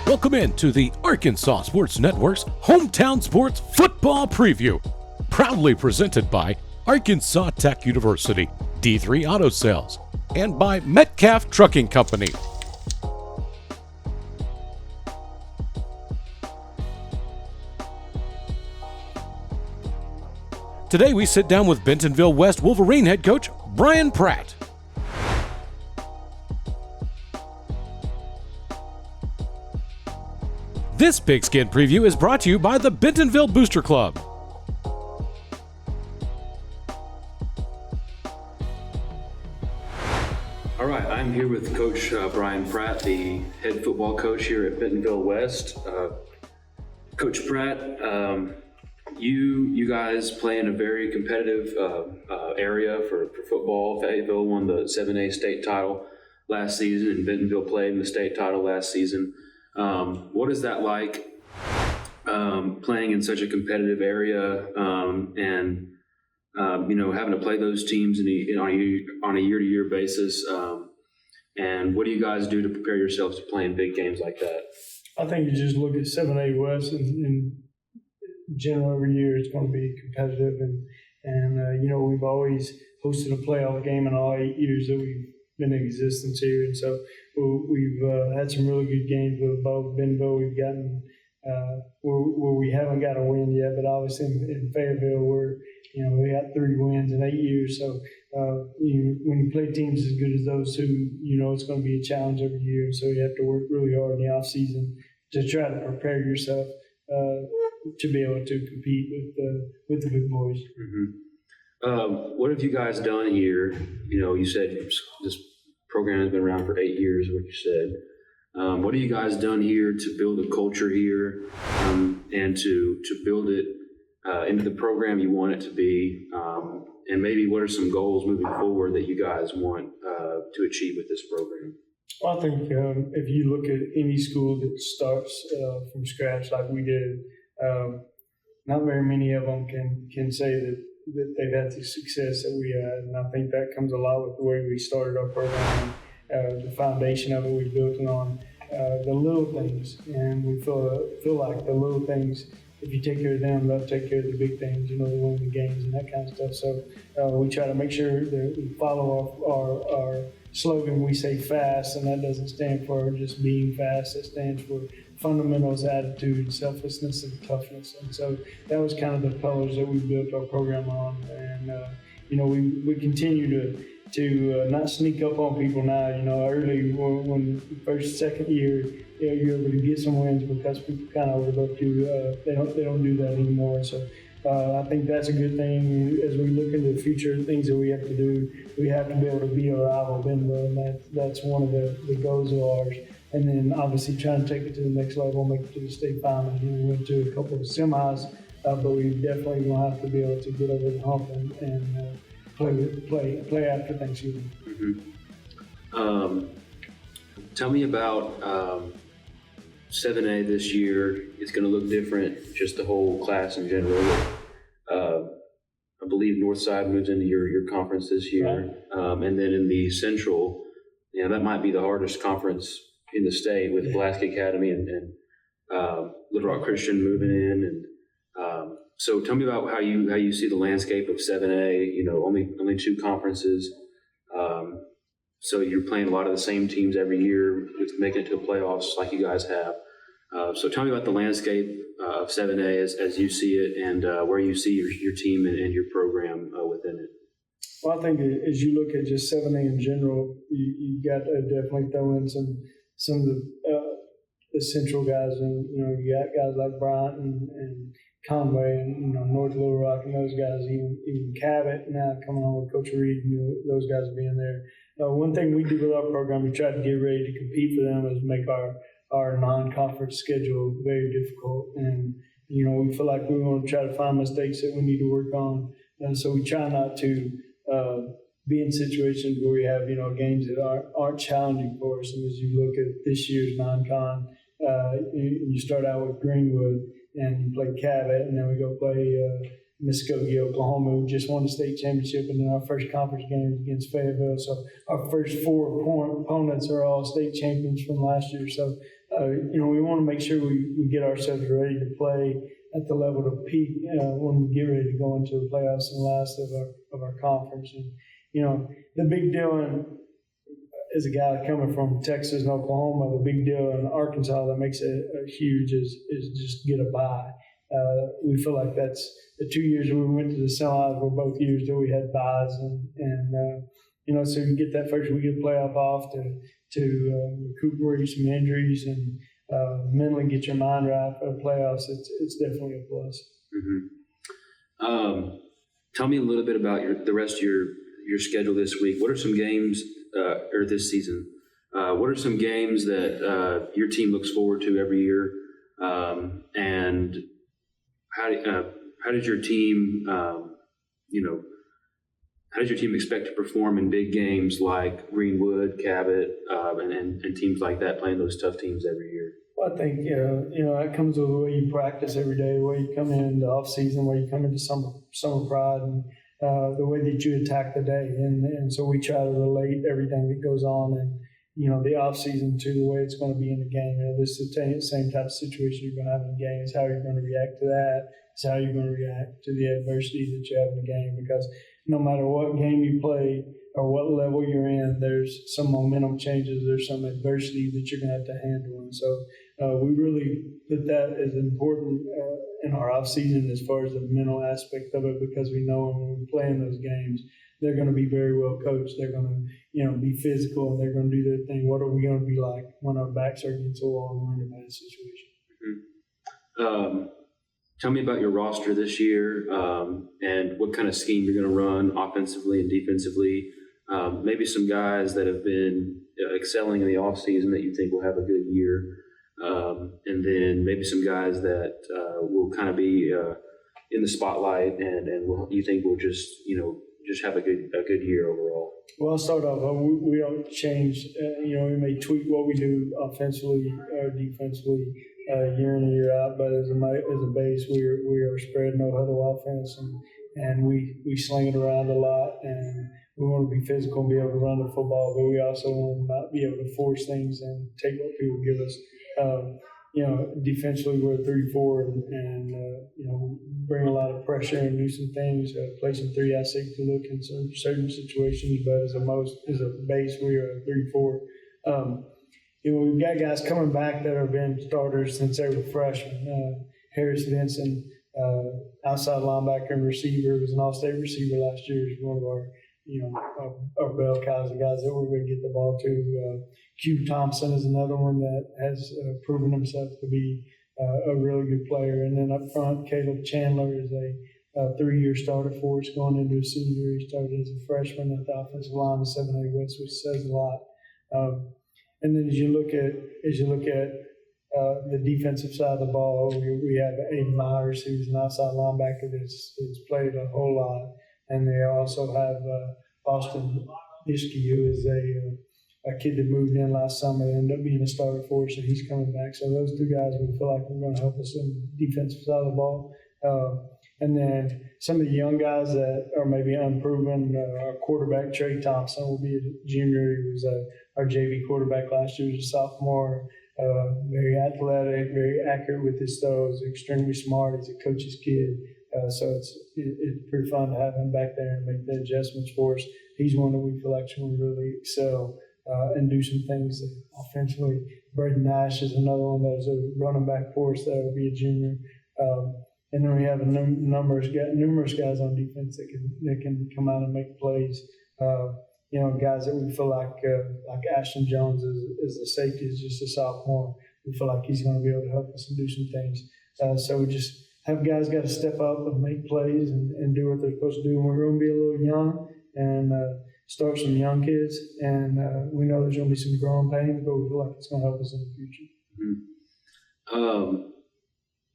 Welcome in to the Arkansas Sports Network's Hometown Sports Football Preview, proudly presented by Arkansas Tech University, D3 Auto Sales, and by Metcalf Trucking Company. Today we sit down with Bentonville West Wolverine head coach Brian Pratt. This Pigskin Preview is brought to you by the Bentonville Booster Club. All right, I'm here with Coach Brian Pratt, the head football coach here at Bentonville West. Coach Pratt, you guys play in a very competitive area for football. Fayetteville won the 7A state title last season, and Bentonville played in the state title last season. What is that like playing in such a competitive area and having to play those teams on a year-to-year basis? And what do you guys do to prepare yourselves to play in big games like that? I think you just look at 7A West and in general every year it's going to be competitive and we've always hosted a playoff game in all 8 years that we've been in existence here, and so we've had some really good games with both Bentonville. We've gotten where we haven't got a win yet, but obviously in Fayetteville we got 3 wins in 8 years. So when you play teams as good as those two, it's going to be a challenge every year. And so you have to work really hard in the off season to try to prepare yourself to be able to compete with the big boys. Mm-hmm. What have you guys done here? You said this program has been around for 8 years, what you said. What have you guys done here to build a culture here and to build it into the program you want it to be? And maybe what are some goals moving forward that you guys want to achieve with this program? Well, I think if you look at any school that starts from scratch like we did, not very many of them can say that they've had the success that we had. And I think that comes a lot with the way we started our program, the foundation of it we built it on, the little things. And we feel like the little things, if you take care of them, they'll take care of the big things, they win the games and that kind of stuff. So we try to make sure that we follow our slogan. We say FAST, and that doesn't stand for just being fast. It stands for fundamentals, attitude, selflessness, and toughness. And so that was kind of the pillars that we built our program on. And we continue to not sneak up on people now. Early when first, second year, you're able to get some wins because people kind of overlook you. They don't do that anymore. So I think that's a good thing. As we look into the future, things that we have to do, we have to be able to beat our rival Bentonville, and that's one of the goals of ours. And then obviously trying to take it to the next level, make it to the state final. We went to a couple of semis, but we definitely going to have to be able to get over the hump and play after Thanksgiving. Mm-hmm. Tell me about 7A this year. It's going to look different, just the whole class in general. I believe Northside moves into your conference this year. Right. And then in the Central, that might be the hardest conference in the state with Pulaski Academy and Little Rock Christian moving in. And so tell me about how you see the landscape of 7A, only 2 conferences. So you're playing a lot of the same teams every year with making it to the playoffs like you guys have. So tell me about the landscape of 7A as you see it and where you see your team and your program within it. Well, I think as you look at just 7A in general, you got to definitely throw in some of the central guys, and you got guys like Bryant and Conway and North Little Rock and those guys, even Cabot now coming on with Coach Reed, those guys being there. One thing we do with our program, we try to get ready to compete for them, is make our non-conference schedule very difficult. And we feel like we want to try to find mistakes that we need to work on, and so we try not to be in situations where we have games that aren't challenging for us. And as you look at this year's non-con, you start out with Greenwood and you play Cabot, and then we go play Muskogee, Oklahoma, who just won the state championship, and then our first conference game is against Fayetteville. So our first 4 opponents are all state champions from last year. So we want to make sure we get ourselves ready to play at the level to peak when we get ready to go into the playoffs and last of our conference. And, the big deal as a guy coming from Texas and Oklahoma, the big deal in Arkansas that makes it huge is just get a bye. We feel like that's the 2 years we went to the semis were both years that we had byes, and so you get that first week of playoff off to recuperate some injuries and mentally get your mind right for the playoffs. It's definitely a plus. Mm-hmm. Tell me a little bit about the rest of your schedule this week. What are some games or this season? What are some games that your team looks forward to every year? And how does your team, how does your team expect to perform in big games like Greenwood, Cabot, and teams like that, playing those tough teams every year? Well, I think that comes with the way you practice every day, the way you come in the off season, the way you come into summer pride, and the way that you attack the day. And so we try to relate everything that goes on and the off season to the way it's going to be in the game. This is the same type of situation you're going to have in the game. It's how you're going to react to that. It's how you're going to react to the adversity that you have in the game, because no matter what game you play or what level you're in, there's some momentum changes, there's some adversity that you're going to have to handle. And so we really put that as important in our off season as far as the mental aspect of it, because we know when we play in those games, they're going to be very well coached. They're going to, be physical, and they're going to do their thing. What are we going to be like when our backs are against the wall and we're in a bad situation? Mm-hmm. Tell me about your roster this year and what kind of scheme you're going to run offensively and defensively. Maybe some guys that have been excelling in the offseason that you think will have a good year. And then maybe some guys that will kind of be in the spotlight and you think will just have a good year overall. Well, I'll start off. We don't change. We may tweak what we do offensively or defensively year in and year out, but as a base, we are spread no huddle offense, and we sling it around a lot, and we want to be physical and be able to run the football, but we also want to not be able to force things and take what people give us. Defensively, we're 3-4 and bring a lot of pressure and do some things, play some 3-eye safety look in some certain situations, but as a base, we are 3-4. We've got guys coming back that have been starters since they were freshmen. Harris Vinson, outside linebacker and receiver, was an all-state receiver last year. He's one of our bell cows, the guys that we're going to get the ball to. Q Thompson is another one that has proven himself to be a really good player. And then up front, Caleb Chandler is a 3-year starter for us going into his senior year. He started as a freshman at the offensive line of 7A West, which says a lot. And then as you look at the defensive side of the ball, we have Aiden Myers, who's an outside linebacker that's played a whole lot. And they also have Austin Ishki, who is a kid that moved in last summer and ended up being a starter for us, and he's coming back. So those two guys, we feel like are going to help us in the defensive side of the ball. And then some of the young guys that are maybe unproven, our quarterback, Trey Thompson, will be a junior. He was our JV quarterback last year. He was a sophomore. Very athletic, very accurate with his throws, extremely smart. He's a coach's kid. So it's pretty fun to have him back there and make the adjustments for us. He's one that we feel like will really excel and do some things offensively. Braden Nash is another one that is a running back for us that will be a junior. And then we have numerous guys on defense that can come out and make plays. Guys that we feel like Ashton Jones is a safety, is just a sophomore. We feel like he's going to be able to help us and do some things. So we just have guys got to step up and make plays and do what they're supposed to do. And we're going to be a little young and start some young kids. And we know there's going to be some growing pains, but we feel like it's going to help us in the future. Mm-hmm.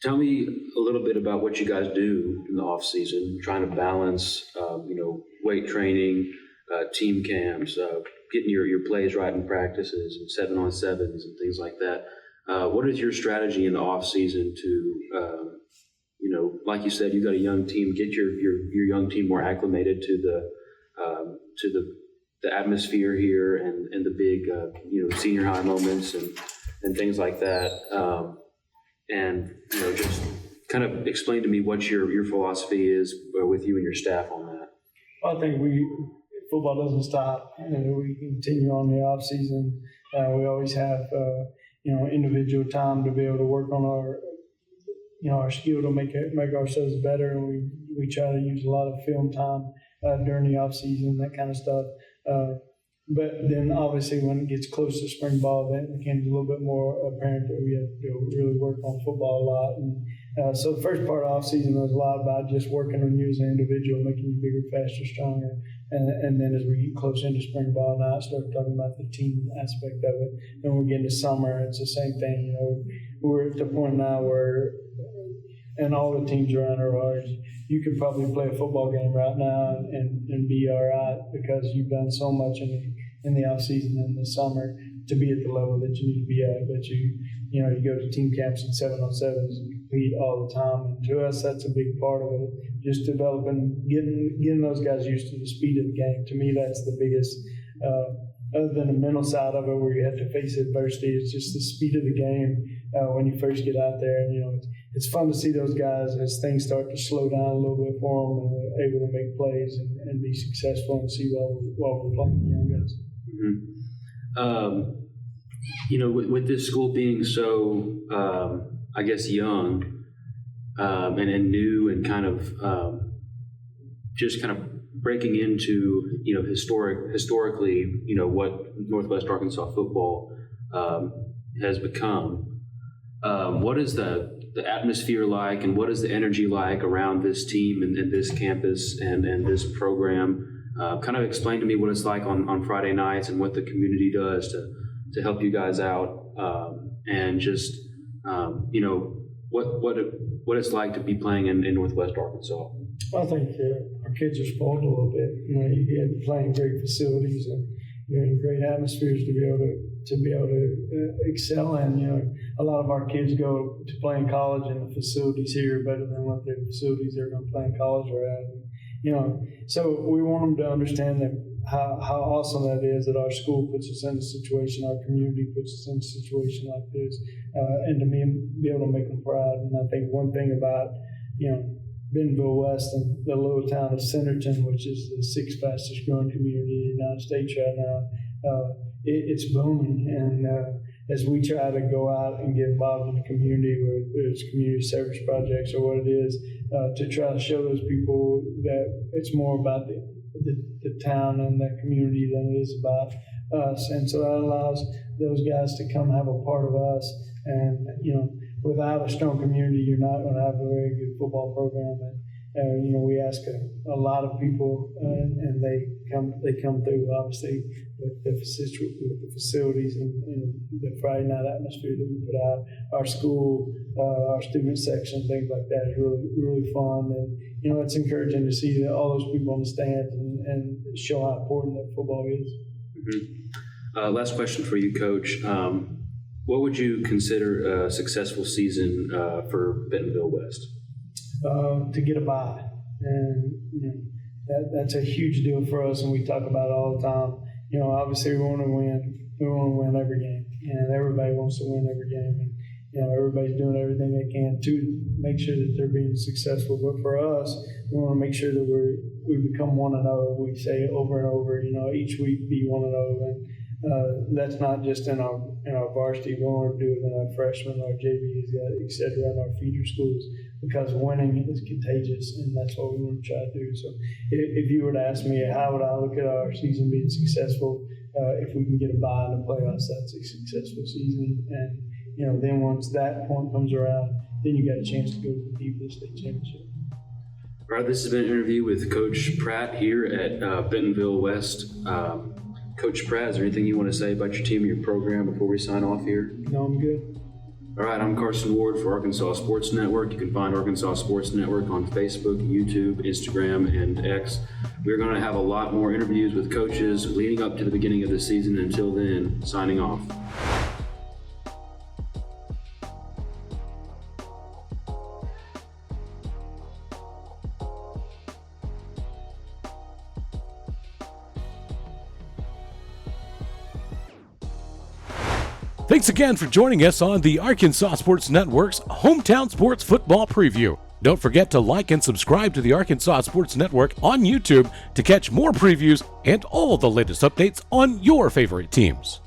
Tell me a little bit about what you guys do in the off season, trying to balance, weight training, team camps, getting your plays right in practices and 7-on-7s and things like that. What is your strategy in the off season to, like you said, you've got a young team, get your young team more acclimated to the atmosphere here and the big, senior high moments and and things like that. And just kind of explain to me what your philosophy is with you and your staff on that. I think football doesn't stop, and we continue on the off season. We always have individual time to be able to work on our skill to make ourselves better, and we try to use a lot of film time during the off season, that kind of stuff. But then obviously when it gets close to spring ball, then it becomes a little bit more apparent that we have to really work on football a lot. And so the first part of off season was a lot about just working on you as an individual, making you bigger, faster, stronger. And then as we get close into spring ball, now I start talking about the team aspect of it. Then we get into summer, it's the same thing. We're at the point now where, and all the teams around are ours, you could probably play a football game right now and be all right because you've done so much in the off season and the summer to be at the level that you need to be at. But you go to team camps and 7-on-7s and compete all the time. And to us, that's a big part of it. Just developing, getting those guys used to the speed of the game. To me, that's the biggest. Other than the mental side of it, where you have to face adversity, it's just the speed of the game when you first get out there. And it's fun to see those guys as things start to slow down a little bit for them, and they're able to make plays and be successful and see while we're playing the young guys. Mm-hmm. With this school being so, I guess, young and new and kind of just kind of breaking into, historically, what Northwest Arkansas football has become. What is the atmosphere like, and what is the energy like around this team and this campus and this program? Kind of explain to me what it's like on Friday nights and what the community does to help you guys out, and just what it's like to be playing in Northwest Arkansas. I think our kids are spoiled a little bit. You get playing great facilities and in great atmospheres to be able to excel in. A lot of our kids go to play in college, and the facilities here are better than what their facilities they're going to play in college are at. So we want them to understand that how awesome that is that our school puts us in a situation, our community puts us in a situation like this, and to be able to make them proud. And I think one thing about Bentonville West and the little town of Centerton, which is the 6th fastest growing community in the United States right now, it's booming. And as we try to go out and get involved in the community, whether it's community service projects or what it is, to try to show those people that it's more about the town and that community than it is about us. And so that allows those guys to come have a part of us. And, without a strong community, you're not going to have a very good football program. And we ask a lot of people, and they come through, obviously, with the facilities and the Friday night atmosphere that we put out. Our school, our student section, things like that is really, really fun. And, it's encouraging to see that all those people on the stands and show how important that football is. Mm-hmm. Last question for you, Coach. What would you consider a successful season for Bentonville West? To get a bye, and that's a huge deal for us, and we talk about it all the time. Obviously we want to win. We want to win every game, and everybody wants to win every game. And everybody's doing everything they can to make sure that they're being successful. But for us, we want to make sure that we become 1-0. We say it over and over. Each week be 1-0, and that's not just in our varsity. We want to do it in our freshmen, our JVs, et cetera, and our feeder schools, because winning is contagious, and that's what we want to try to do. So if you were to ask me, how would I look at our season being successful? If we can get a bye in the playoffs, that's a successful season. And then once that point comes around, then you got a chance to go to the deep state championship. All right, this has been an interview with Coach Pratt here at Bentonville West. Coach Pratt, is there anything you want to say about your team or your program before we sign off here? No, I'm good. All right, I'm Carson Ward for Arkansas Sports Network. You can find Arkansas Sports Network on Facebook, YouTube, Instagram, and X. We're going to have a lot more interviews with coaches leading up to the beginning of the season. Until then, signing off. Thanks again for joining us on the Arkansas Sports Network's Hometown Sports Football Preview. Don't forget to like and subscribe to the Arkansas Sports Network on YouTube to catch more previews and all the latest updates on your favorite teams.